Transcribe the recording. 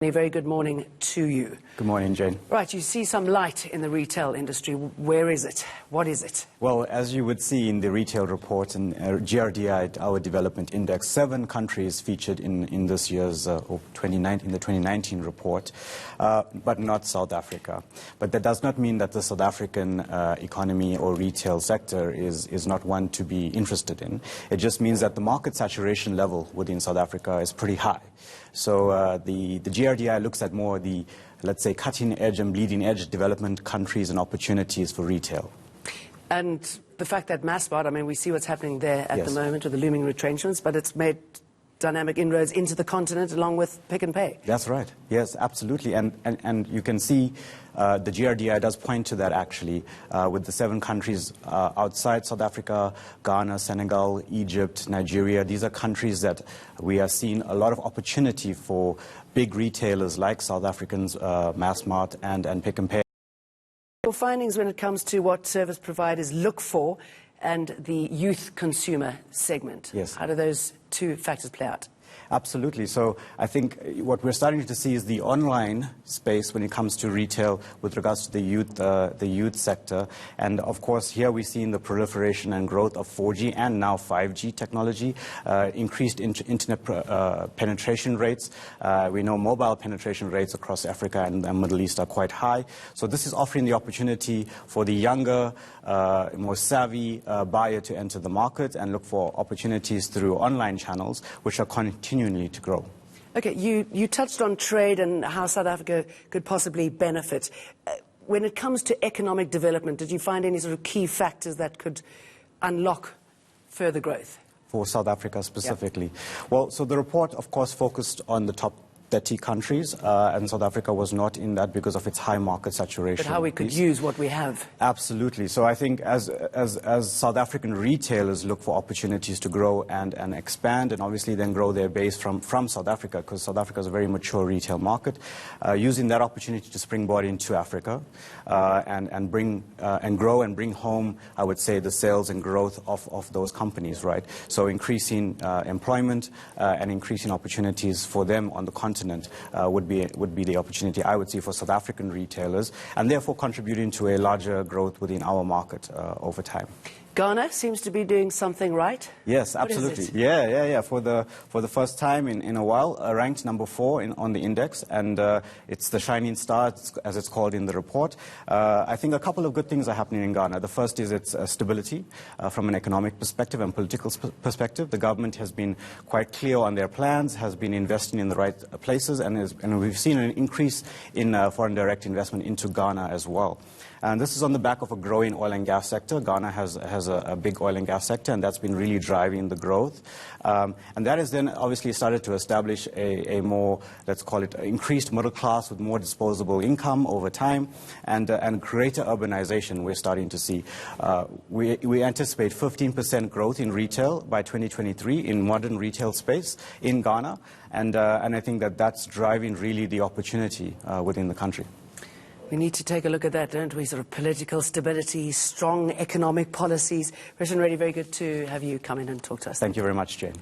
A very good morning to you. Good morning, Jane. Right, you see some light in the retail industry. Where is it? What is it? Well, as you would see in the retail report and GRDI, our development index, 7 countries featured in this year's in the 2019 report, but not South Africa. But that does not mean that the South African economy or retail sector is not one to be interested in. It just means that the market saturation level within South Africa is pretty high. So the GRDI looks at more the, let's say, cutting-edge and bleeding-edge development countries and opportunities for retail. And the fact that Massmart, I mean, we see what's happening there at the moment with the looming retrenchments, but it's made dynamic inroads into the continent along with Pick and Pay. That's right. Yes, absolutely. And you can see the GRDI does point to that, actually, with the 7 countries outside South Africa: Ghana, Senegal, Egypt, Nigeria. These are countries that we are seeing a lot of opportunity for big retailers like South Africans, Massmart and Pick and Pay. Your findings when it comes to what service providers look for and the youth consumer segment. Yes. How do those two factors play out? Absolutely. So I think what we're starting to see is the online space when it comes to retail with regards to the youth sector. And of course, here we've seen the proliferation and growth of 4G and now 5G technology, increased internet penetration rates. We know mobile penetration rates across Africa and the Middle East are quite high. So this is offering the opportunity for the younger, more savvy buyer to enter the market and look for opportunities through online channels, which are continuing to grow. Okay, you touched on trade and how South Africa could possibly benefit. When it comes to economic development, did you find any sort of key factors that could unlock further growth? For South Africa specifically? Yeah. Well, so the report, of course, focused on the top 30 countries, and South Africa was not in that because of its high market saturation. But how we could use what we have. Absolutely. So I think as South African retailers look for opportunities to grow and expand and obviously then grow their base from South Africa, because South Africa is a very mature retail market, using that opportunity to springboard into Africa and bring and grow and bring home, I would say, the sales and growth of those companies, right? So increasing employment and increasing opportunities for them on the continent would be the opportunity I would see for South African retailers, and therefore contributing to a larger growth within our market over time. Ghana seems to be doing something right. Yes, absolutely. Yeah. For the first time in a while, ranked number 4 on the index, and it's the shining star, as it's called in the report. I think a couple of good things are happening in Ghana. The first is its stability from an economic perspective and political perspective. The government has been quite clear on their plans, has been investing in the right places, and we've seen an increase in foreign direct investment into Ghana as well. And this is on the back of a growing oil and gas sector. Ghana has a big oil and gas sector, and that's been really driving the growth. And that has then obviously started to establish a more, let's call it, increased middle class with more disposable income over time, and greater urbanization we're starting to see. We anticipate 15% growth in retail by 2023 in modern retail space in Ghana, and I think that's driving really the opportunity within the country. We need to take a look at that, don't we? Sort of political stability, strong economic policies. Reddy, very good to have you come in and talk to us. Thank you very much, Jane.